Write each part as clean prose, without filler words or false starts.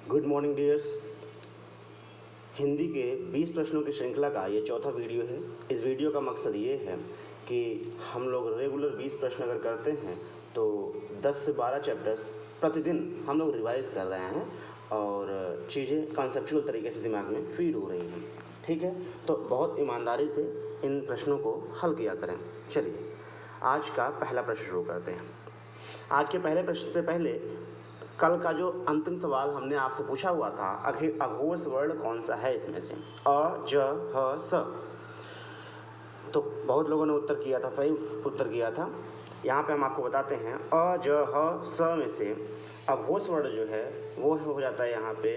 Good morning dears. Hindi के 20 प्रश्नों की श्रृंखला का ये चौथा वीडियो है। इस वीडियो का मकसद ये है कि हम लोग रेगुलर 20 प्रश्न अगर करते हैं तो 10 से 12 चैप्टर्स प्रतिदिन हम लोग रिवाइज कर रहे हैं और चीज़ें कॉन्सेप्चुअल तरीके से दिमाग में फीड हो रही हैं। ठीक है, तो बहुत ईमानदारी से इन प्रश्नों को हल किया करें। चलिए आज का पहला प्रश्न शुरू करते हैं। आज के पहले प्रश्न से पहले कल का जो अंतिम सवाल हमने आपसे पूछा हुआ था, अघोष वर्ण कौन सा है इसमें से, अ ज ह स। तो बहुत लोगों ने उत्तर किया था, सही उत्तर किया था। यहाँ पे हम आपको बताते हैं अ ज ह स में से अघोष वर्ण जो है वो हो जाता है यहाँ पे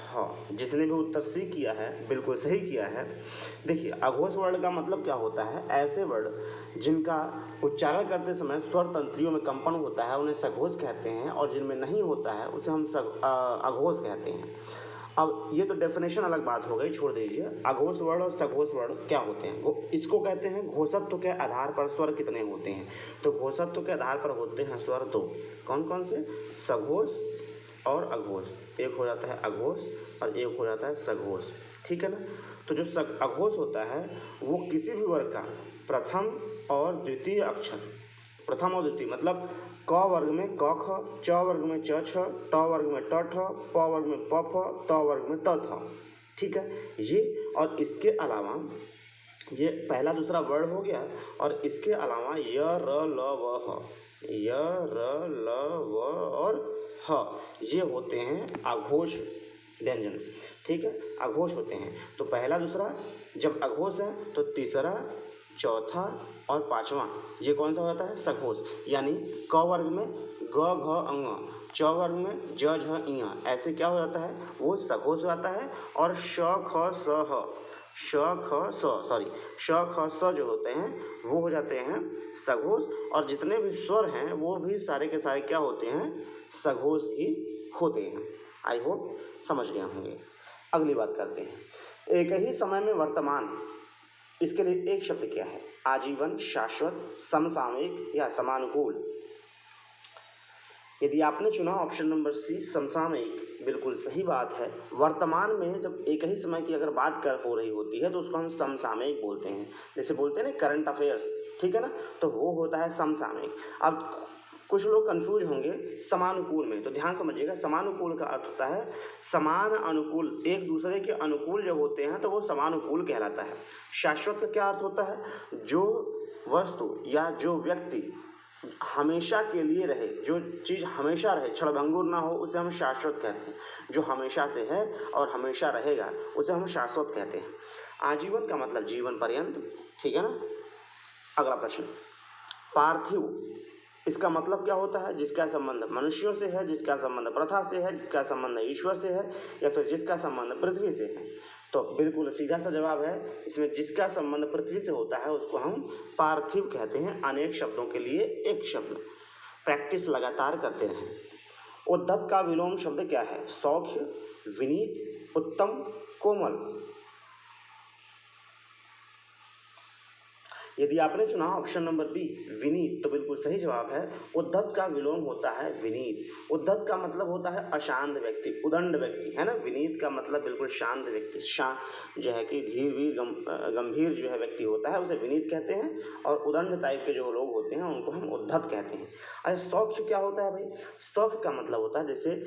ह। जिसने भी उत्तर सी किया है बिल्कुल सही किया है। देखिए अघोष वर्ण का मतलब क्या होता है, ऐसे वर्ण जिनका उच्चारण करते समय स्वर तंत्रियों में कंपन होता है उन्हें सघोष कहते हैं, और जिनमें नहीं होता है उसे हम अघोष कहते हैं। अब ये तो डेफिनेशन अलग बात हो गई, छोड़ दीजिए। अघोष वर्ण और सघोष वर्ण क्या होते हैं, इसको कहते हैं घोषत्व के आधार पर स्वर कितने होते हैं। तो घोषत्व के आधार पर होते हैं स्वर दो, कौन कौन से, सघोष और अघोष। एक हो जाता है अघोष और एक हो जाता है सघोष, ठीक है ना। तो जो अघोष होता है वो किसी भी वर्ग का प्रथम और द्वितीय अक्षर, प्रथम और द्वितीय मतलब क वर्ग में क ख, च वर्ग में च छ, ट वर्ग में ट ठ, प वर्ग में प फ, त वर्ग में त थ, ठीक है ये। और इसके अलावा ये पहला दूसरा वर्ण हो गया, और इसके अलावा य र ल व ह, य र ल व और ह ये होते हैं अघोष व्यंजन, ठीक है, अघोष होते हैं। तो पहला दूसरा जब अघोष है तो तीसरा चौथा और पांचवा ये कौन सा हो जाता है, सघोष। यानी क वर्ग में ग घ अंग, च वर्ग में ज झ इं, ऐसे क्या हो जाता है, वो सघोष हो जाता है। और श ख स ह, श ख स सॉरी श ख स जो होते हैं वो हो जाते हैं सघोष। और जितने भी स्वर हैं वो भी सारे के सारे क्या होते हैं, सघोष ही होते हैं। आई होप समझ गए होंगे। अगली बात करते हैं, एक ही समय में वर्तमान, इसके लिए एक शब्द क्या है, आजीवन, शाश्वत, समसामयिक या समानुकूल। यदि आपने चुना ऑप्शन नंबर सी समसामयिक, बिल्कुल सही बात है। वर्तमान में जब एक ही समय की अगर बात कर हो रही होती है तो उसको हम समसामयिक बोलते हैं। जैसे बोलते हैं ना करंट अफेयर्स, ठीक है ना, तो वो होता है समसामयिक। अब कुछ लोग कंफ्यूज होंगे समानुकूल में, तो ध्यान समझिएगा। समानुकूल का अर्थ होता है समान अनुकूल, एक दूसरे के अनुकूल जब होते हैं तो वो समानुकूल कहलाता है। शाश्वत का क्या अर्थ होता है, जो वस्तु या जो व्यक्ति हमेशा के लिए रहे, जो चीज़ हमेशा रहे, क्षणभंगुर ना हो, उसे हम शाश्वत कहते हैं। जो हमेशा से है और हमेशा रहेगा उसे हम शाश्वत कहते हैं। आजीवन का मतलब जीवन पर्यंत, ठीक है ना। अगला प्रश्न, पार्थिव, इसका मतलब क्या होता है, जिसका संबंध मनुष्यों से है, जिसका संबंध प्रथा से है, जिसका संबंध ईश्वर से है, या फिर जिसका संबंध पृथ्वी से है। तो बिल्कुल सीधा सा जवाब है इसमें, जिसका संबंध पृथ्वी से होता है उसको हम पार्थिव कहते हैं। अनेक शब्दों के लिए एक शब्द, प्रैक्टिस लगातार करते रहें। उद्धत का विलोम शब्द क्या है, सौख्य, विनीत, उत्तम, कोमल। यदि आपने चुना ऑप्शन नंबर बी विनीत, तो बिल्कुल सही जवाब है। उद्धत का विलोम होता है विनीत। उद्धत का मतलब होता है अशांत व्यक्ति, उदंड व्यक्ति, है ना। विनीत का मतलब बिल्कुल शांत व्यक्ति, जो है कि धीर वीर गंभीर जो है व्यक्ति होता है उसे विनीत कहते हैं। और उदंड टाइप के जो लोग होते हैं उनको हम उद्धत कहते हैं। अरे सौख्य क्या होता है भाई, सौख्य का मतलब होता है जैसे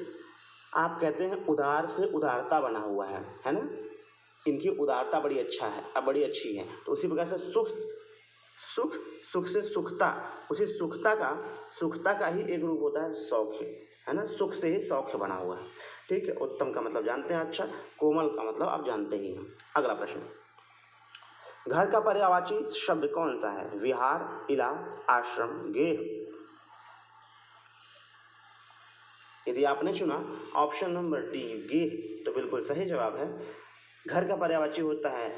आप कहते हैं उदार से उदारता बना हुआ है ना, इनकी उदारता बड़ी अच्छा है, बड़ी अच्छी है। तो उसी प्रकार से सुख, सुख से सुखता, उसी सुखता का ही एक रूप होता है सौख्य, है ना। सुख से ही सौख्य बना हुआ है, ठीक है। उत्तम का मतलब जानते हैं, अच्छा। कोमल का मतलब आप जानते ही हैं। अगला प्रश्न, घर का पर्यायवाची शब्द कौन सा है, विहार, इला, आश्रम, गेह। यदि आपने चुना ऑप्शन नंबर डी गेह, तो बिल्कुल सही जवाब है। घर का पर्यायवाची होता है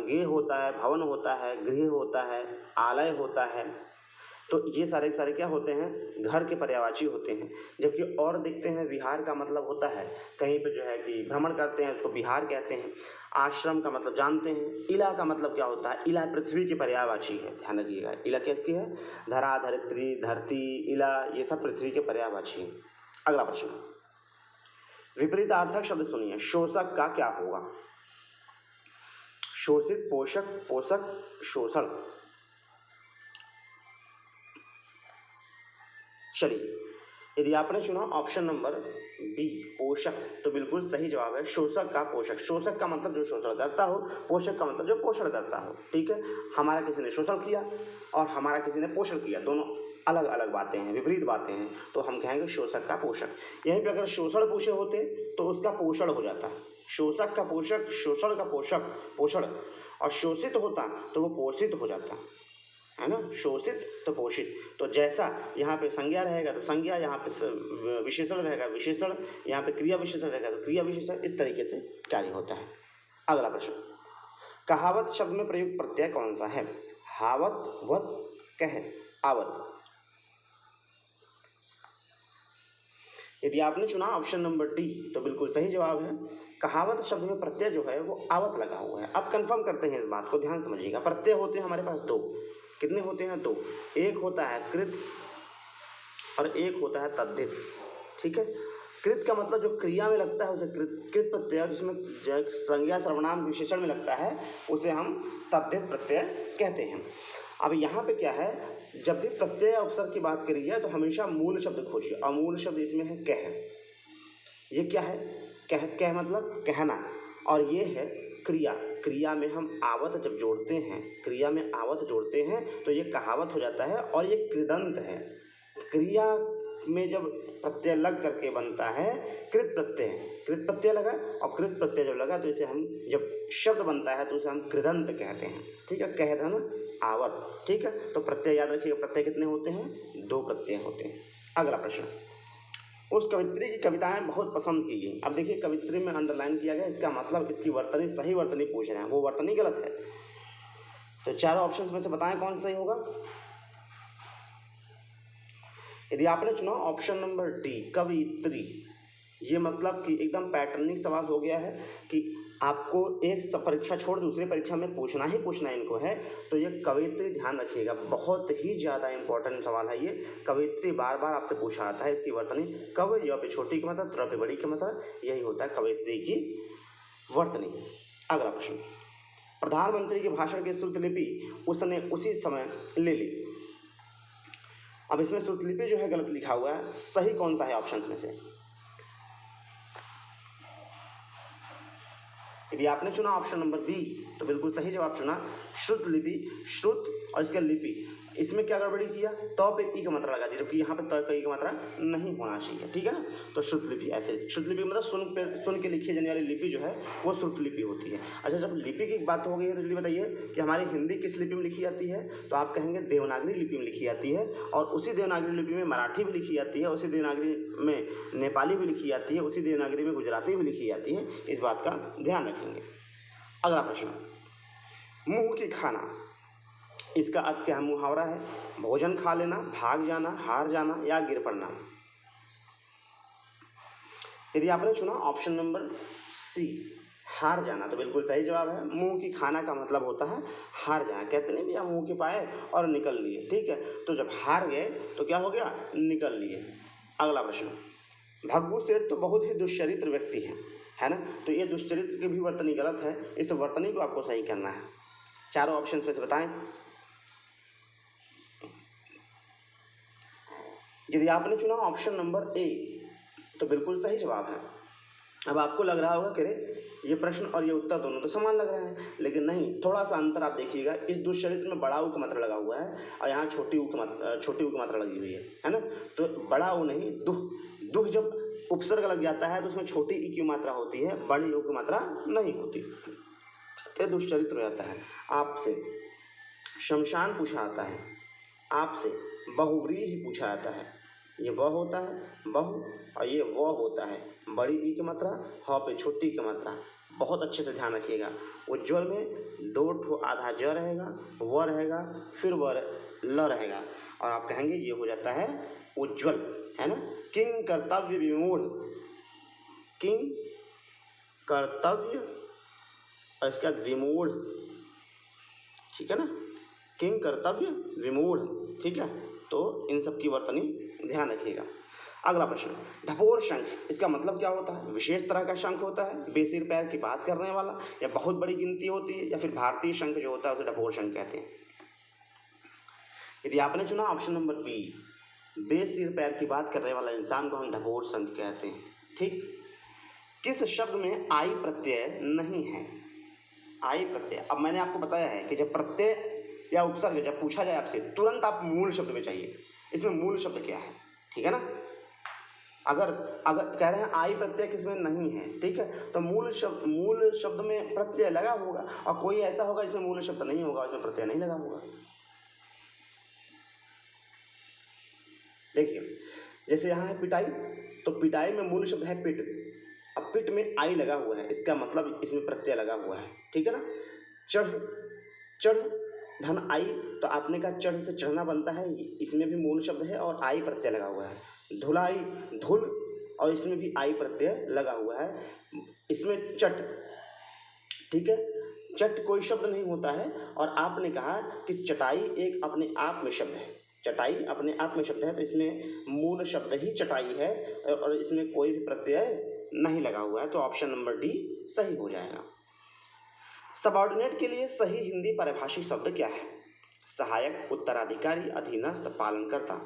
गेह होता है, भवन होता है, गृह होता है, आलय होता है। तो ये सारे के सारे क्या होते हैं, घर के पर्यायवाची होते हैं। जबकि और देखते हैं विहार का मतलब होता है कहीं पे जो है कि भ्रमण करते हैं उसको विहार कहते हैं। आश्रम का मतलब जानते हैं। इला का मतलब क्या होता है, इला पृथ्वी की पर्यायवाची है, ध्यान रखिएगा। इला किसकी है, धरा, धरित्री, धरती, इला, ये सब पृथ्वी के पर्यायवाची हैं। अगला प्रश्न, विपरीतार्थक शब्द सुनिए, शोषक का क्या होगा? शोषित, पोषक, पोषक, शोषण। चलिए, यदि आपने चुना ऑप्शन नंबर बी पोषक, तो बिल्कुल सही जवाब है शोषक का पोषक। शोषक का मतलब जो शोषण करता हो, पोषक का मतलब जो पोषण करता हो। ठीक है, हमारा किसी ने शोषण किया और हमारा किसी ने पोषण किया, दोनों अलग अलग बातें हैं, विपरीत बातें हैं, तो हम कहेंगे शोषक का पोषक। यहीं पे अगर शोषण पूछे होते तो उसका पोषण हो जाता। शोषक का पोषक, शोषण का पोषक पोषण, और शोषित होता तो वो पोषित हो जाता, है ना, शोषित तो पोषित। तो जैसा यहाँ पे संज्ञा रहेगा तो संज्ञा, यहाँ पे विशेषण रहेगा विशेषण, यहाँ पे क्रिया विशेषण रहेगा तो क्रिया विशेषण, इस तरीके से कार्य होता है। अगला प्रश्न, कहावत शब्द में प्रयुक्त प्रत्यय कौन सा है? हावत, वत, कह, आवत। यदि आपने चुना ऑप्शन नंबर डी तो बिल्कुल सही जवाब है। कहावत शब्द में प्रत्यय जो है वो आवत लगा हुआ है। अब कंफर्म करते हैं इस बात को, ध्यान समझिएगा। प्रत्यय होते हैं हमारे पास दो, कितने होते हैं? दो। एक होता है कृत और एक होता है तद्धित। ठीक है, कृत का मतलब जो क्रिया में लगता है उसे कृत प्रत्यय, जिसमें संज्ञा सर्वनाम विशेषण में लगता है उसे हम तद्धित प्रत्यय कहते हैं। अब यहाँ पे क्या है, जब भी प्रत्यय अवसर की बात करी जाए तो हमेशा मूल शब्द खोजिए, और मूल शब्द इसमें है कह। ये क्या है? कह, कह मतलब कहना, और ये है क्रिया। क्रिया में हम आवत जब जोड़ते हैं, क्रिया में आवत जोड़ते हैं तो ये कहावत हो जाता है, और ये कृदंत है। क्रिया में जब प्रत्यय लग करके बनता है कृत प्रत्यय, कृत प्रत्यय लगा, और कृत प्रत्यय जब लगा तो इसे हम, जब शब्द बनता है तो उसे हम कृदंत कहते हैं। ठीक है, कह था ना, आवत। ठीक है, तो प्रत्यय याद रखिएगा, प्रत्यय कितने होते हैं? दो प्रत्यय होते हैं। अगला प्रश्न, उस कवित्री की कविताएं बहुत पसंद की गई। अब देखिए, कवित्री में अंडरलाइन किया गया, इसका मतलब इसकी वर्तनी, सही वर्तनी पूछ रहे हैं, वो वर्तनी गलत है। तो चारों ऑप्शंस में से बताएं कौन सही होगा। यदि आपने चुना ऑप्शन नंबर डी कवित्री, ये मतलब कि एकदम पैटर्निक सवाल हो गया है कि आपको एक परीक्षा छोड़ दूसरी परीक्षा में पूछना ही पूछना इनको है, तो ये कवित्री ध्यान रखिएगा, बहुत ही ज़्यादा इंपॉर्टेंट सवाल है ये। कवित्री बार बार आपसे पूछा आता है, इसकी वर्तनी कव, या पे छोटी की मतलब, त्र पे बड़ी की मतलब, यही होता है कवित्री की वर्तनी। अगला प्रश्न, प्रधानमंत्री के भाषण की श्रुतलिपि उसने उसी समय ले ली। अब इसमें श्रुतलिपि जो है गलत लिखा हुआ है, सही कौन सा है ऑप्शंस में से? यदि आपने चुना ऑप्शन नंबर बी तो बिल्कुल सही जवाब चुना, श्रुतलिपि। श्रुत और इसका लिपि, इसमें क्या गड़बड़ी किया? तो पे ई का मात्रा लगा दी, जबकि यहाँ पे तो का ई का मात्रा नहीं होना चाहिए। ठीक है ना, तो श्रुतलिपि ऐसे, श्रुतलिपि मतलब सुन के लिखी जाने वाली लिपि जो है वो श्रुतलिपि होती है। अच्छा, जब लिपि की बात हो गई है तो जल्दी बताइए कि हमारी हिंदी किस लिपि में लिखी जाती है? तो आप कहेंगे देवनागरी लिपि में लिखी जाती है, और उसी देवनागरी लिपि में मराठी भी लिखी जाती है, उसी देवनागरी में नेपाली भी लिखी जाती है, उसी देवनागरी में गुजराती भी लिखी जाती है। इस बात का ध्यान रखेंगे। अगला प्रश्न, मुंह की खाना, इसका अर्थ क्या है? मुहावरा है, भोजन खा लेना, भाग जाना, हार जाना, या गिर पड़ना। यदि आपने चुना ऑप्शन नंबर सी हार जाना तो बिल्कुल सही जवाब है। मुंह की खाना का मतलब होता है हार जाना। कहते नहीं भैया मुंह के पाए और निकल लिए। ठीक है, तो जब हार गए तो क्या हो गया? निकल लिए। अगला प्रश्न, भग्गू सेठ तो बहुत ही दुष्चरित्र व्यक्ति है ना, तो ये दुष्चरित्र की भी वर्तनी गलत है, इस वर्तनी को आपको सही करना है। चारों ऑप्शन में से बताएं। यदि आपने चुना ऑप्शन नंबर ए तो बिल्कुल सही जवाब है। अब आपको लग रहा होगा कि अरे ये प्रश्न और ये उत्तर दोनों तो समान लग रहा है, लेकिन नहीं, थोड़ा सा अंतर आप देखिएगा। इस दुष्चरित्र में बड़ा ऊ का मात्रा लगा हुआ है और यहाँ छोटी ऊ की मात्रा लगी हुई है ना, तो बड़ा ऊ नहीं, दुह। दुह जब उपसर्ग लग जाता है तो उसमें छोटी ई की मात्रा होती है, बड़ी ऊ की मात्रा नहीं होती, तो दुष्चरित्र हो जाता है। आपसे शमशान पूछा आता है, आपसे बहुव्रीहि पूछा जाता है, ये वह होता है बहु, और ये वह होता है बड़ी ई की मात्रा, ह पे छोटी की मात्रा। बहुत अच्छे से ध्यान रखिएगा। उज्ज्वल में दो ठो आधा ज रहेगा, व रहेगा, फिर व ल रहेगा, और आप कहेंगे ये हो जाता है उज्ज्वल, है ना। किंग कर्तव्य विमूढ़, किंग कर्तव्य और इसके बाद विमूढ़, ठीक है ना, किंग कर्तव्य विमूढ़। ठीक है, तो इन सब की वर्तनी ध्यान रखिएगा। अगला प्रश्न, ढपोर शंख, इसका मतलब क्या होता है? विशेष तरह का शंख होता है, बेसिर पैर की बात करने वाला, या बहुत बड़ी गिनती होती है, या फिर भारतीय शंख जो होता है उसे ढपोर शंख कहते हैं। यदि आपने चुना ऑप्शन नंबर बी, बेसिर पैर की बात करने वाला इंसान को हम ढपोर शंख कहते हैं। ठीक, किस शब्द में आई प्रत्यय नहीं है? आई प्रत्यय, अब मैंने आपको बताया है कि जब प्रत्यय या उपसर्ग जब पूछा जाए आपसे, तुरंत आप मूल शब्द में चाहिए, इसमें मूल शब्द क्या है, ठीक है ना। अगर अगर कह रहे हैं आई प्रत्यय किसमें नहीं है, ठीक है, तो मूल शब्द में प्रत्यय लगा होगा, और कोई ऐसा होगा इसमें मूल शब्द नहीं होगा, इसमें प्रत्यय नहीं लगा होगा। देखिए, जैसे यहाँ है पिटाई, तो पिटाई में मूल शब्द है पिट, अब पिट में आई लगा हुआ है, इसका मतलब इसमें प्रत्यय लगा हुआ है, ठीक है ना। चढ़, चढ़ धन आई, तो आपने कहा चढ़ से चढ़ना बनता है, इसमें भी मूल शब्द है और आई प्रत्यय लगा हुआ है। धुलाई, धुल, और इसमें भी आई प्रत्यय लगा हुआ है। इसमें चट, ठीक है, चट कोई शब्द नहीं होता है, और आपने कहा कि चटाई एक अपने आप में शब्द है, चटाई अपने आप में शब्द है, तो इसमें मूल शब्द ही चटाई है, और इसमें कोई भी प्रत्यय नहीं लगा हुआ है, तो ऑप्शन नंबर डी सही हो जाएगा। सबऑर्डिनेट के लिए सही हिंदी पारिभाषिक शब्द क्या है? सहायक, उत्तराधिकारी, अधीनस्थ, पालनकर्ता।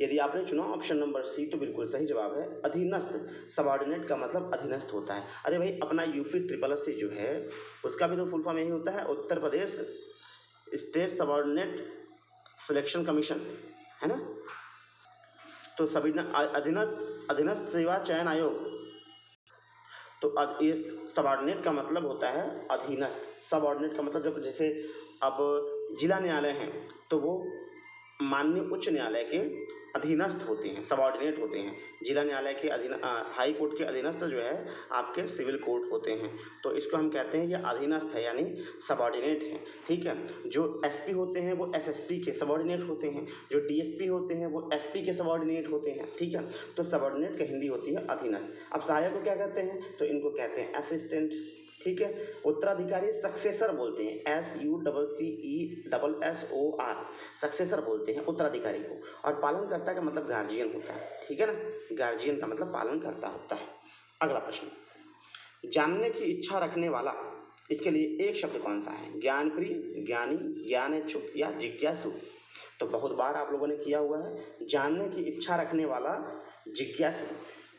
यदि आपने चुना ऑप्शन नंबर सी तो बिल्कुल सही जवाब है, अधीनस्थ। सबऑर्डिनेट का मतलब अधीनस्थ होता है। अरे भाई, अपना यूपी SSS जो है उसका भी तो फुल फॉर्म यही होता है, Uttar Pradesh state subordinate selection commission, है ना। तो सभी अधीनस्थ सेवा चयन आयोग, तो ये सबऑर्डिनेट का मतलब होता है अधीनस्थ। सबऑर्डिनेट का मतलब जब जैसे अब जिला न्यायालय हैं तो वो माननीय उच्च न्यायालय के अधीनस्थ होते हैं, सबऑर्डिनेट होते हैं। जिला न्यायालय के हाई कोर्ट के अधीनस्थ जो है आपके सिविल कोर्ट होते हैं, तो इसको हम कहते हैं ये अधीनस्थ है, यानी सबऑर्डिनेट है, ठीक है। जो SP होते हैं वो SSP के सबऑर्डिनेट होते हैं, जो DSP होते हैं वो SP के सबऑर्डिनेट होते हैं, ठीक है। तो सबऑर्डिनेट का हिंदी होती है अधीनस्थ। अब सहायक को क्या कहते हैं? तो इनको कहते हैं असिस्टेंट, ठीक है। उत्तराधिकारी सक्सेसर बोलते हैं, SUCCESSOR, सक्सेसर बोलते हैं उत्तराधिकारी को। और पालनकर्ता का मतलब गार्जियन होता है, ठीक है ना, गार्जियन का मतलब पालनकर्ता होता है। अगला प्रश्न, जानने की इच्छा रखने वाला, इसके लिए एक शब्द कौन सा है? ज्ञानप्रिय, ज्ञानी, ज्ञान इच्छुक, या जिज्ञासु। तो बहुत बार आप लोगों ने किया हुआ है, जानने की इच्छा रखने वाला जिज्ञासु,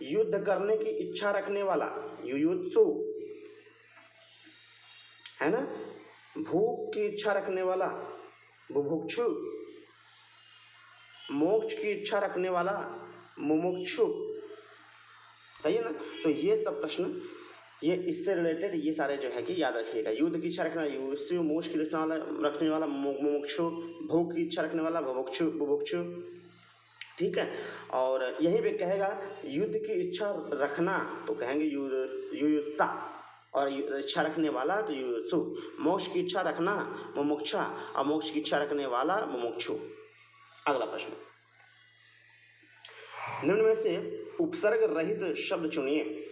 युद्ध करने की इच्छा रखने वाला युयुत्सु, है ना। भूख की इच्छा रखने वाला बुभुक्षु, मोक्ष की इच्छा रखने वाला मुमुक्षु, सही है ना। तो ये सब प्रश्न ये इससे रिलेटेड ये सारे जो है कि याद रखिएगा। युद्ध की इच्छा रखने वाला युयुत्सु, मोक्ष की इच्छा रखने वाला मुमुक्षु, भूख की इच्छा रखने वाला बुभुक्षु, ठीक है। और यहीं पे कहेगा युद्ध की इच्छा रखना तो कहेंगे युयुत्सा, और इच्छा रखने वाला तो युयुत्सु, मोक्ष की इच्छा रखना मुमुक्षा, और मोक्ष की इच्छा रखने वाला मुमुक्षु। अगला प्रश्न, निम्न में से उपसर्ग रहित शब्द चुनिए।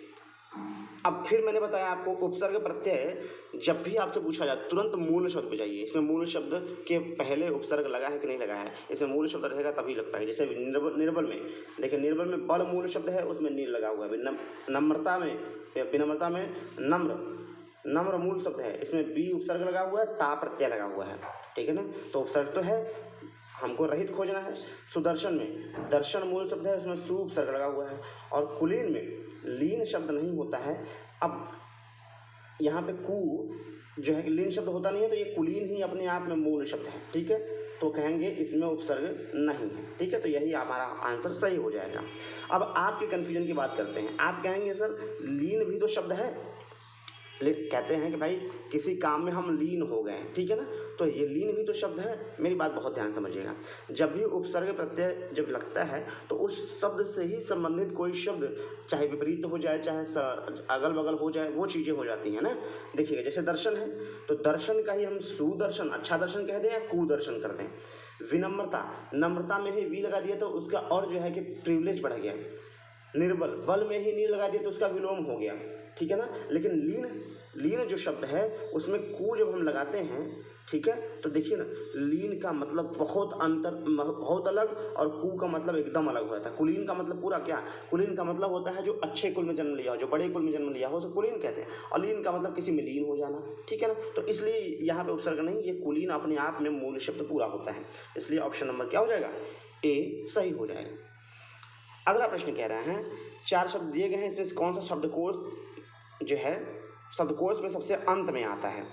अब फिर मैंने बताया आपको उपसर्ग प्रत्यय जब भी आपसे पूछा जाए तुरंत मूल शब्द पे जाइए। इसमें मूल शब्द के पहले उपसर्ग लगा है कि नहीं लगा है, इसमें मूल शब्द रहेगा तभी लगता है। जैसे निर्बल में देखिए, निर्बल में बल मूल शब्द है, उसमें नीर लगा हुआ है। नम्रता में नम्र मूल शब्द है, इसमें बी उपसर्ग लगा हुआ है, ता प्रत्यय लगा हुआ है, ठीक है ना। तो उपसर्ग तो है, हमको रहित खोजना है। सुदर्शन में दर्शन मूल शब्द है, उसमें सु उपसर्ग लगा हुआ है। और कुलीन में लीन शब्द नहीं होता है। अब यहाँ पे कु जो है कि लीन शब्द होता नहीं है, तो ये कुलीन ही अपने आप में मूल शब्द है, ठीक है। तो कहेंगे इसमें उपसर्ग नहीं है, ठीक है। तो यही हमारा आंसर सही हो जाएगा। अब आपके कन्फ्यूजन की बात करते हैं। आप कहेंगे सर लीन भी तो शब्द है, कहते हैं कि भाई किसी काम में हम लीन हो गए, ठीक है ना। तो ये लीन भी तो शब्द है। मेरी बात बहुत ध्यान समझिएगा, जब भी उपसर्ग प्रत्यय जब लगता है तो उस शब्द से ही संबंधित कोई शब्द, चाहे विपरीत हो जाए, चाहे अगल बगल हो जाए, वो चीज़ें हो जाती हैं ना। देखिएगा, जैसे दर्शन है तो दर्शन का ही हम सुदर्शन, अच्छा दर्शन कह दें या कुदर्शन कर दें। विनम्रता, नम्रता में ही वी लगा दिया तो उसका और जो है कि प्रिविलेज बढ़ गया। निर्बल, बल में ही नी लगा दिया तो उसका विलोम हो गया, ठीक है ना। लेकिन लीन जो शब्द है उसमें कू जब हम लगाते हैं, ठीक है, तो देखिए ना, लीन का मतलब बहुत अलग और कू का मतलब एकदम अलग होता है। कुलीन का मतलब पूरा क्या, कुलीन का मतलब होता है जो अच्छे कुल में जन्म लिया हो, जो बड़े कुल में जन्म लिया हो, उसे कुलीन कहते हैं। और लीन का मतलब किसी में लीन हो जाना, ठीक है ना। तो इसलिए यहाँ पे उपसर्ग नहीं, ये कुलीन अपने आप में मूल शब्द पूरा होता है। इसलिए ऑप्शन नंबर क्या हो जाएगा, ए सही हो जाएगा। अगला प्रश्न कह रहे हैं 4 शब्द दिए गए हैं, इसमें से कौन सा शब्दकोश जो है शब्दकोश में सबसे अंत में आता है।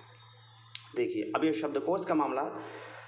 देखिए अब ये शब्दकोश का मामला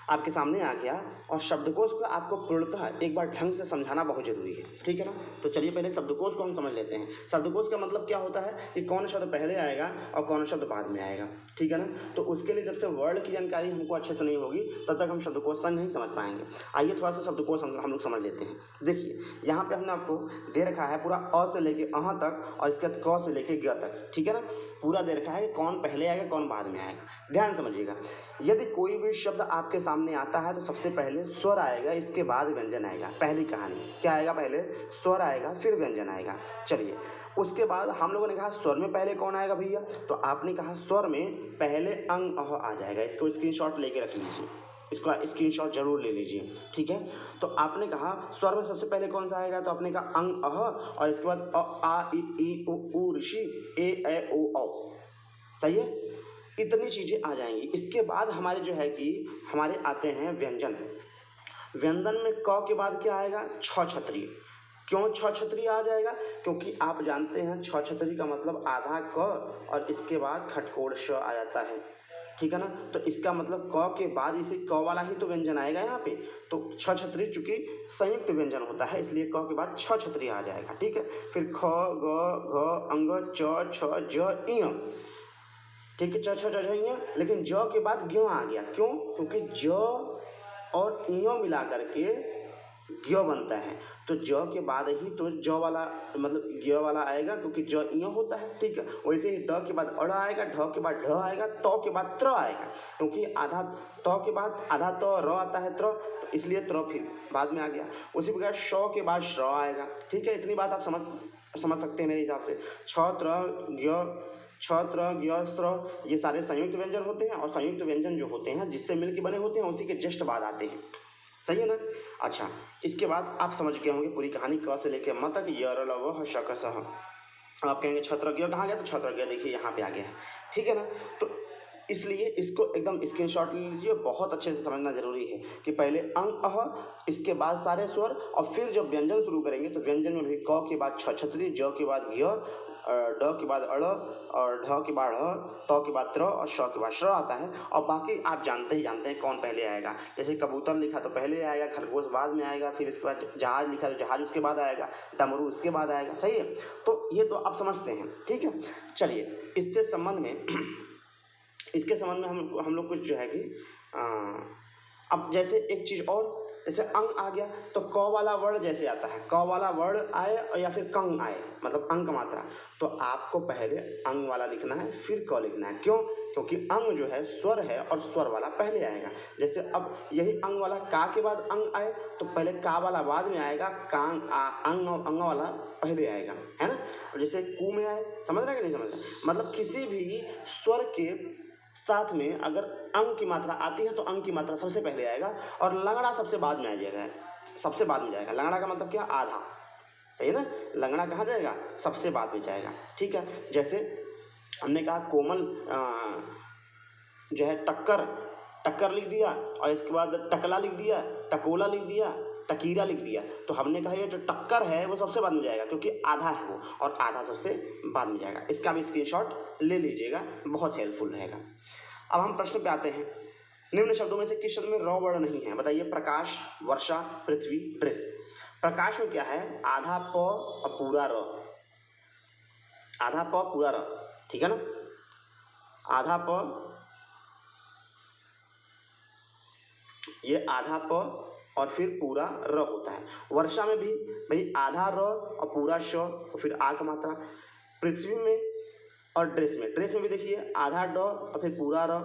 आपके सामने आ गया और शब्दकोश को आपको पूर्णतः एक बार ढंग से समझाना बहुत जरूरी है, ठीक है ना। तो चलिए पहले शब्दकोश को हम समझ लेते हैं। शब्दकोश का मतलब क्या होता है कि कौन शब्द पहले आएगा और कौन शब्द बाद में आएगा, ठीक है ना। तो उसके लिए जब से वर्ड की जानकारी हमको अच्छे से नहीं होगी तब तक हम शब्दकोश नहीं समझ पाएंगे। आइए थोड़ा सा शब्दकोश हम लोग समझ लेते हैं। देखिए यहाँ पे हमने आपको दे रखा है पूरा अ से लेके अह तक और इसके बाद क से लेके ग तक, ठीक है ना। पूरा दे रखा है कि कौन पहले आएगा कौन बाद में आएगा। ध्यान समझिएगा, यदि कोई भी शब्द आपके सामने आता है तो सबसे पहले स्वर आएगा, इसके बाद व्यंजन आएगा। पहली कहानी क्या आएगा, पहले स्वर आएगा फिर व्यंजन आएगा। चलिए उसके बाद हम लोगों ने कहा स्वर में पहले कौन आएगा भैया, तो आपने कहा स्वर में पहले अंग अह आ जाएगा। इसको स्क्रीनशॉट लेके रख लीजिए, इसका स्क्रीनशॉट जरूर ले लीजिए, ठीक है। तो आपने कहा स्वर में सबसे पहले कौन सा आएगा, तो आपने कहा अंग अह और इसके बाद अ आ इ ई उ ऋषि ए ऐ ओ औ, सही है। इतनी चीजें आ जाएंगी। इसके बाद हमारे जो है कि हमारे आते हैं व्यंजन। व्यंजन में क के बाद क्या आएगा, छ छत्री। क्यों छ छत्री आ जाएगा, क्योंकि आप जानते हैं छ छत्री का मतलब आधा क और इसके बाद खटकोड़ श आ जाता है, ठीक है ना। तो इसका मतलब क के बाद इसे क वाला ही तो व्यंजन आएगा यहाँ पे। तो छ छत्री चूंकि संयुक्त व्यंजन होता है इसलिए क के बाद छ छत्री आ जाएगा, ठीक है। फिर ख ग घ अंग च छ ज इय, ठीक है, च छ ज इय। लेकिन ज के बाद ग्यों आ गया, क्यों, क्योंकि ज और इयो मिला करके ग्यो बनता है। तो ज के बाद ही तो ज वाला मतलब ग्यो वाला आएगा, क्योंकि ज इयो होता है, ठीक है। वैसे ही ड के बाद अड़ आएगा, ढ के बाद ढ आएगा, त के बाद त्र आएगा, क्योंकि आधा त के बाद आधा त र आता है त्र, तो इसलिए त्र फिर बाद में आ गया। उसी प्रकार श के बाद श्र आएगा, ठीक है। इतनी बात आप समझ सकते हैं मेरे हिसाब से। छत्र ज्ञ स्र ये सारे संयुक्त व्यंजन होते हैं और संयुक्त व्यंजन जो होते हैं जिससे मिलकर बने होते हैं उसी के जस्ट बाद आते हैं, सही है ना। अच्छा, इसके बाद आप समझ गए होंगे पूरी कहानी क से लेकर म तक। य र ल व ह श क स ह। आप कहेंगे छत्रज्ञ कहाँ गया, तो छत्रज्ञ देखिए यहाँ पे आ गया है, ठीक है ना। तो इसलिए इसको एकदम स्क्रीनशॉट ले लीजिए, बहुत अच्छे से समझना जरूरी है कि पहले अंग अह, इसके बाद सारे स्वर और फिर जब व्यंजन शुरू करेंगे तो व्यंजन में भी क के बाद छ छत्री, ज के बाद घ, ड के बाद अड़ और ढ के बाद ढ़, त के बाद त्र और श के बाद श्र आता है। और बाकी आप जानते हैं कौन पहले आएगा। जैसे कबूतर लिखा तो पहले आएगा, खरगोश बाद में आएगा, फिर इसके बाद जहाज लिखा तो जहाज उसके बाद आएगा, डमरू उसके बाद आएगा, सही है। तो ये तो आप समझते हैं, ठीक है। चलिए इससे संबंध में इसके संबंध में हम लोग कुछ जो है कि अब जैसे एक चीज़ और, जैसे अंग आ गया तो क वाला वर्ण जैसे आता है, क वाला वर्ण आए और या फिर कंग आए मतलब अंक मात्रा, तो आपको पहले अंग वाला लिखना है फिर क लिखना है। क्यों, क्योंकि अंग जो है स्वर है और स्वर वाला पहले आएगा। जैसे अब यही अंग वाला का के बाद अंग आए तो पहले का वाला बाद में आएगा, कांग अंग वाला पहले आएगा, है ना। और जैसे कु में आए, समझ रहे कि नहीं समझ रहे, मतलब किसी भी स्वर के साथ में अगर अंग की मात्रा आती है तो अंग की मात्रा सबसे पहले आएगा और लंगड़ा सबसे बाद में आ जाएगा, सबसे बाद में जाएगा। लंगड़ा का मतलब क्या, आधा, सही है ना। लंगड़ा कहाँ जाएगा, सबसे बाद में जाएगा, ठीक है। जैसे हमने कहा कोमल जो है टक्कर लिख दिया और इसके बाद टकला लिख दिया, टकोला लिख दिया, टकीरा लिख दिया, तो हमने कहा ये जो टक्कर है वो सबसे बाद में जाएगा क्योंकि आधा है वो और आधा सबसे बाद में जाएगा। इसका भी स्क्रीनशॉट ले लीजिएगा, बहुत हेल्पफुल रहेगा। अब हम प्रश्न पे आते हैं। निम्न शब्दों में से किस शब्द में र वर्ण नहीं है, बताइए। प्रकाश, वर्षा, पृथ्वी, दृश्य। प्रकाश में क्या है, आधा प और पूरा र, आधा प पूरा र, ठीक है ना। आधा प, ये आधा प और फिर पूरा र होता है। वर्षा में भी भाई आधा र और पूरा श और फिर आ का मात्रा। पृथ्वी में और ड्रेस में भी देखिए आधा ड और फिर पूरा र,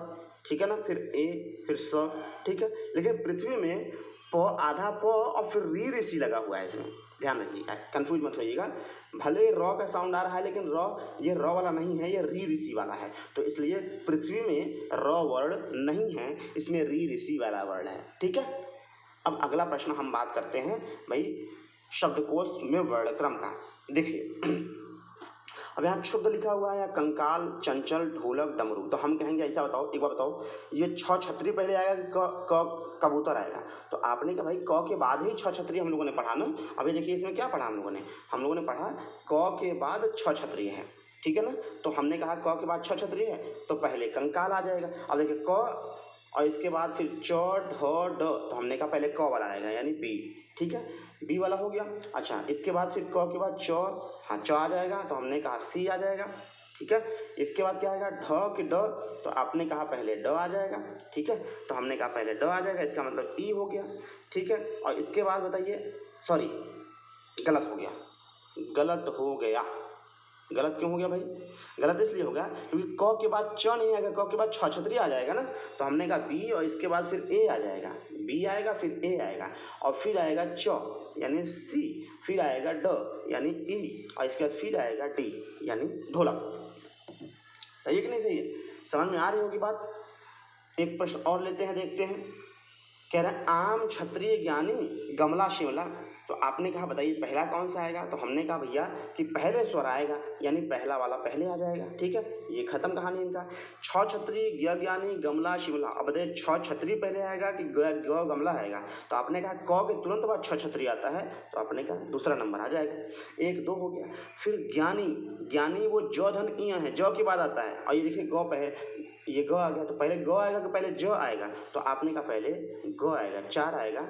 ठीक है ना, फिर ए फिर स, ठीक है। लेकिन पृथ्वी में प, आधा प और फिर री ऋषि लगा हुआ है इसमें, ध्यान रखिएगा, कंफ्यूज मत होइएगा। भले रॉ का साउंड आ रहा है लेकिन रॉ ये रॉ वाला नहीं है, ये री ऋषि वाला है। तो इसलिए पृथ्वी में रॉ वर्ड नहीं है, इसमें री ऋषि वाला वर्ड है। ठीक है, अब अगला प्रश्न हम बात करते हैं भाई शब्दकोश में वर्णक्रम का। देखिए अब यहाँ क्षुब्ध लिखा हुआ है, या कंकाल, चंचल, ढोलक, डमरू। तो हम कहेंगे ऐसा बताओ, एक बार बताओ, ये छ छतरी पहले आएगा कि क कबूतर आएगा? तो आपने कहा भाई क के बाद ही छ छतरी हम लोगों ने पढ़ा ना। अभी देखिए इसमें क्या पढ़ा हम लोगों ने पढ़ा क के बाद छ छतरी है, ठीक है ना। तो हमने कहा क के बाद छ छतरी है तो पहले कंकाल आ जाएगा। अब देखिए क और इसके बाद फिर च ढ ड, तो हमने कहा पहले क वाला आएगा यानी बी, ठीक है, बी वाला हो गया। अच्छा इसके बाद फिर क के बाद च, हाँ च आ जाएगा, तो हमने कहा सी आ जाएगा, ठीक है। इसके बाद क्या आएगा ढ कि ड, तो आपने कहा पहले ड आ जाएगा, ठीक है, तो हमने कहा पहले ड आ जाएगा, इसका मतलब ई हो गया, ठीक है। और इसके बाद बताइए, सॉरी गलत हो गया, गलत हो गया। गलत क्यों हो गया भाई? गलत इसलिए होगा क्योंकि क के बाद च नहीं आएगा, क के बाद छ छतरी आ जाएगा ना। तो हमने कहा बी और इसके बाद फिर ए आ जाएगा, बी आएगा फिर ए आएगा और फिर आएगा च यानी सी, फिर आएगा ड यानी ई और इसके बाद फिर आएगा डी यानी ढोलक। सही है कि नहीं सही है? समझ में आ रही होगी बात। एक प्रश्न और लेते हैं, देखते हैं। कह रहे हैं आम, क्षत्रिय, ज्ञानी, गमला, शिमला। तो आपने कहा बताइए पहला कौन सा आएगा? तो हमने कहा भैया कि पहले स्वर आएगा यानी पहला वाला पहले आ जाएगा, ठीक है। ये खत्म कहानी इनका। छ छतरी, ज्ञानी, गमला, शिमला। अब बताइए छ छतरी पहले आएगा कि ग गमला आएगा? तो आपने कहा क के तुरंत बाद छ छतरी आता है, तो आपने कहा दूसरा नंबर आ जाएगा। 1 2 हो गया। फिर ज्ञानी, ज्ञानी वो ज धन इया है, ज के बाद आता है। और ये देखिए ग पहले, ये ग आ गया, तो पहले ग आएगा कि पहले ज आएगा? तो आपने कहा पहले ग आएगा, 4 आएगा,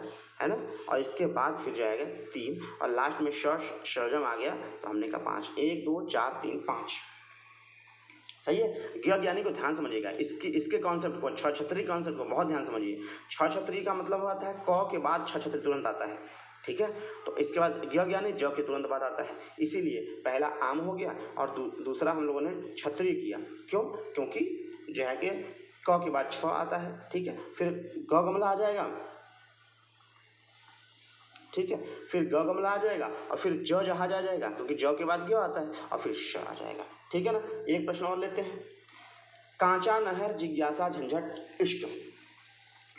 है ना। और इसके बाद फिर जाएगा 3 और लास्ट में शर्जम आ गया, तो हमने कहा 5। 1 2 4 3 5। सही है। ज्ञानी को ध्यान समझिएगा, इसके कॉन्सेप्ट को, छ छतरी कॉन्सेप्ट को बहुत ध्यान समझिए। छ छतरी का मतलब होता है क के बाद छ छतरी तुरंत आता है, ठीक है। तो इसके बाद ज्ञानी ज के तुरंत बाद आता है, इसीलिए पहला आम हो गया और दूसरा हम लोगों ने क्षत्रिय किया। क्यों? क्योंकि जो है कि क के बाद छ आता है, ठीक है। फिर ग गमला आ जाएगा, ठीक है, फिर ग गमला आ जाएगा और फिर ज जहाज आ जाएगा क्योंकि ज के बाद ग आता है और फिर श आ जाएगा, ठीक है ना। एक प्रश्न और लेते हैं। कांचा, नहर, जिज्ञासा, झंझट, इश्क।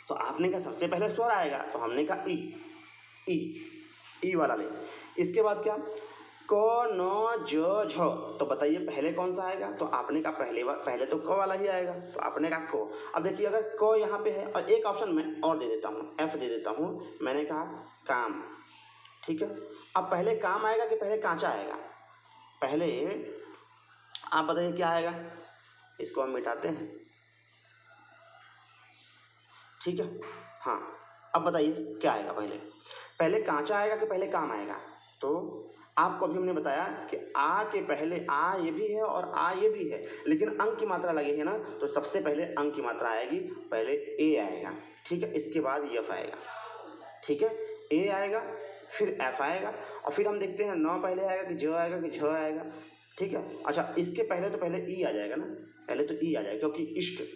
तो आपने कहा सबसे पहले स्वर आएगा, तो हमने कहा ई वाला ले। इसके बाद क्या क न ज झ। तो बताइए पहले कौन सा आएगा? तो आपने कहा पहले तो क वाला ही आएगा, तो आपने कहा क। अब देखिए अगर क यहाँ पे है और एक ऑप्शन मैं और दे देता हूँ, एफ दे देता हूँ, मैंने कहा काम, ठीक है। अब पहले काम आएगा कि पहले कांचा आएगा? पहले आप बताइए क्या आएगा? इसको हम मिटाते हैं, ठीक है। हाँ अब बताइए क्या आएगा? पहले कांचा आएगा कि पहले काम आएगा? तो आपको अभी हमने बताया कि आ के पहले आ ये भी है और आ ये भी है, लेकिन अंक की मात्रा लगी है ना, तो सबसे पहले अंक की मात्रा आएगी, पहले ए आएगा, ठीक है। इसके बाद एफ आएगा, ठीक है। ए आएगा फिर एफ आएगा और फिर हम देखते हैं न पहले आएगा कि ज आएगा कि झ आएगा, ठीक है। अच्छा इसके पहले तो पहले ई आ जाएगा ना, पहले तो ई आ जाएगा क्योंकि इश्क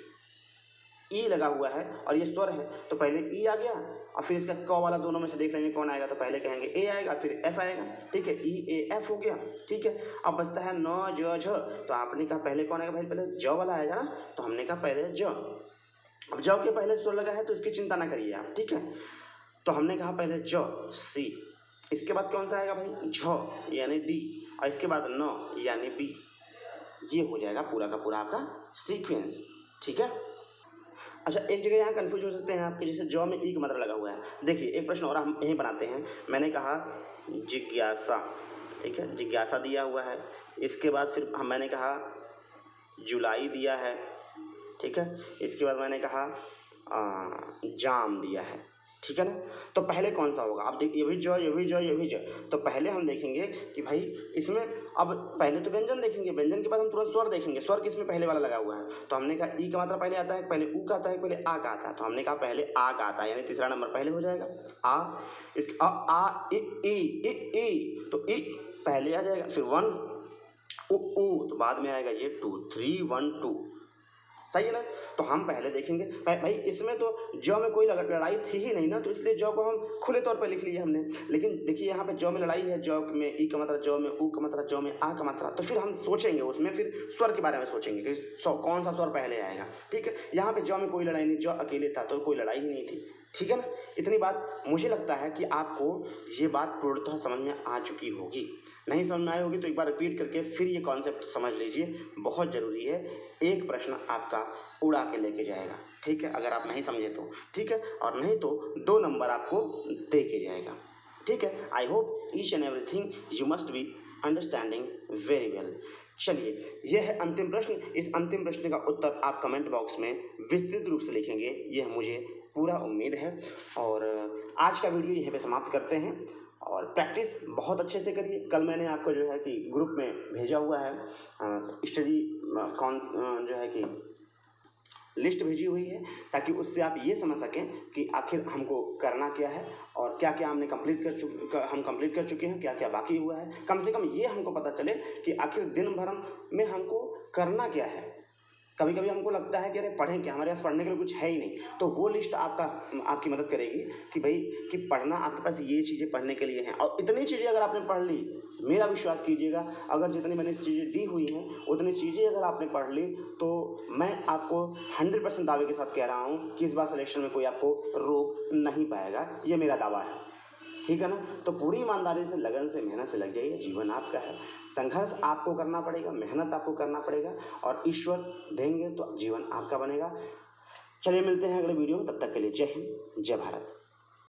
ई लगा हुआ है और ये स्वर है, तो पहले ई आ गया और फिर इसका क वाला दोनों में से देख लेंगे कौन आएगा। तो पहले कहेंगे ए आएगा फिर एफ आएगा, ठीक है। ई ए एफ हो गया, ठीक है। अब बचता है न ज झ। तो आपने कहा पहले कौन आएगा भाई? पहले ज वाला आएगा ना, तो हमने कहा पहले ज। अब ज के पहले स्वर लगा है तो इसकी चिंता ना करिए आप, ठीक है। तो हमने कहा पहले ज सी, इसके बाद कौन सा आएगा भाई? झ यानी डी और इसके बाद न यानी बी। ये हो जाएगा पूरा का पूरा आपका सीक्वेंस, ठीक है। अच्छा एक जगह यहाँ कंफ्यूज हो सकते हैं आपके, जैसे जॉ में ई का मात्रा लगा हुआ है। देखिए एक प्रश्न और हम यहीं बनाते हैं। मैंने कहा जिज्ञासा, ठीक है, जिज्ञासा दिया हुआ है। इसके बाद फिर मैंने कहा जुलाई दिया है, ठीक है। इसके बाद मैंने कहा जाम दिया है, ठीक है ना। तो पहले कौन सा होगा? अब देखिए ये भी ज, ये भी ज, ये भी ज। तो पहले हम देखेंगे कि भाई इसमें, अब पहले तो व्यंजन देखेंगे, व्यंजन के बाद हम तुरंत स्वर देखेंगे। स्वर किसमें पहले वाला लगा हुआ है? तो हमने कहा ई का मात्रा पहले आता है, पहले ऊ का आता है, पहले आ का आता है। तो हमने कहा पहले आ का आता है यानी तीसरा नंबर पहले हो जाएगा आ। इस आ ई, तो ई पहले आ जाएगा, फिर 1 ऊ तो बाद में आएगा ये 2 3 1 2। सही है ना। तो हम पहले देखेंगे भाई इसमें तो जौ में कोई लड़ाई थी ही नहीं ना, तो इसलिए जौ को हम खुले तौर पर लिख लिए हमने। लेकिन देखिए यहाँ पे जौ में लड़ाई है, जौ में ई का मात्रा, जौ में ऊ का मात्रा, जौ में आ का मात्रा, तो फिर हम सोचेंगे उसमें, फिर स्वर के बारे में सोचेंगे कि कौन सा स्वर पहले आएगा। ठीक है, यहाँ पे जौ में कोई लड़ाई नहीं, जौ अकेले था तो कोई लड़ाई ही नहीं थी। ठीक है ना, इतनी बात मुझे लगता है कि आपको ये बात पूर्णतः समझ में आ चुकी होगी। नहीं समझ में आई होगी तो एक बार रिपीट करके फिर ये कॉन्सेप्ट समझ लीजिए, बहुत ज़रूरी है। एक प्रश्न आपका उड़ा के लेके जाएगा, ठीक है, अगर आप नहीं समझे तो, ठीक है, और नहीं तो 2 नंबर आपको दे के जाएगा। ठीक है, I hope each and everything you must be understanding very well. चलिए, यह है अंतिम प्रश्न। इस अंतिम प्रश्न का उत्तर आप कमेंट बॉक्स में विस्तृत रूप से लिखेंगे, यह मुझे पूरा उम्मीद है। और आज का वीडियो यहीं पे समाप्त करते हैं, और प्रैक्टिस बहुत अच्छे से करिए। कल मैंने आपको जो है कि ग्रुप में भेजा हुआ है स्टडी जो है कि लिस्ट भेजी हुई है, ताकि उससे आप ये समझ सकें कि आखिर हमको करना क्या है और क्या क्या हमने कंप्लीट कर चुके हैं, क्या क्या बाकी हुआ है। कम से कम ये हमको पता चले कि आखिर दिन भर में हमको करना क्या है। कभी कभी हमको लगता है कि अरे पढ़ें क्या, हमारे पास पढ़ने के लिए कुछ है ही नहीं, तो वो लिस्ट आपकी मदद करेगी कि भाई कि पढ़ना आपके पास ये चीज़ें पढ़ने के लिए हैं। और इतनी चीज़ें अगर आपने पढ़ ली, मेरा विश्वास कीजिएगा, अगर जितनी मैंने चीज़ें दी हुई हैं उतनी चीज़ें अगर आपने पढ़ ली, तो मैं आपको 100% दावे के साथ कह रहा हूँ कि इस बार सिलेक्शन में कोई आपको रोक नहीं पाएगा, ये मेरा दावा है। ठीक है ना, तो पूरी ईमानदारी से, लगन से, मेहनत से लग जाइए। जीवन आपका है, संघर्ष आपको करना पड़ेगा, मेहनत आपको करना पड़ेगा, और ईश्वर देंगे तो जीवन आपका बनेगा। चलिए मिलते हैं अगले वीडियो में, तब तक के लिए जय हिंद, जय भारत।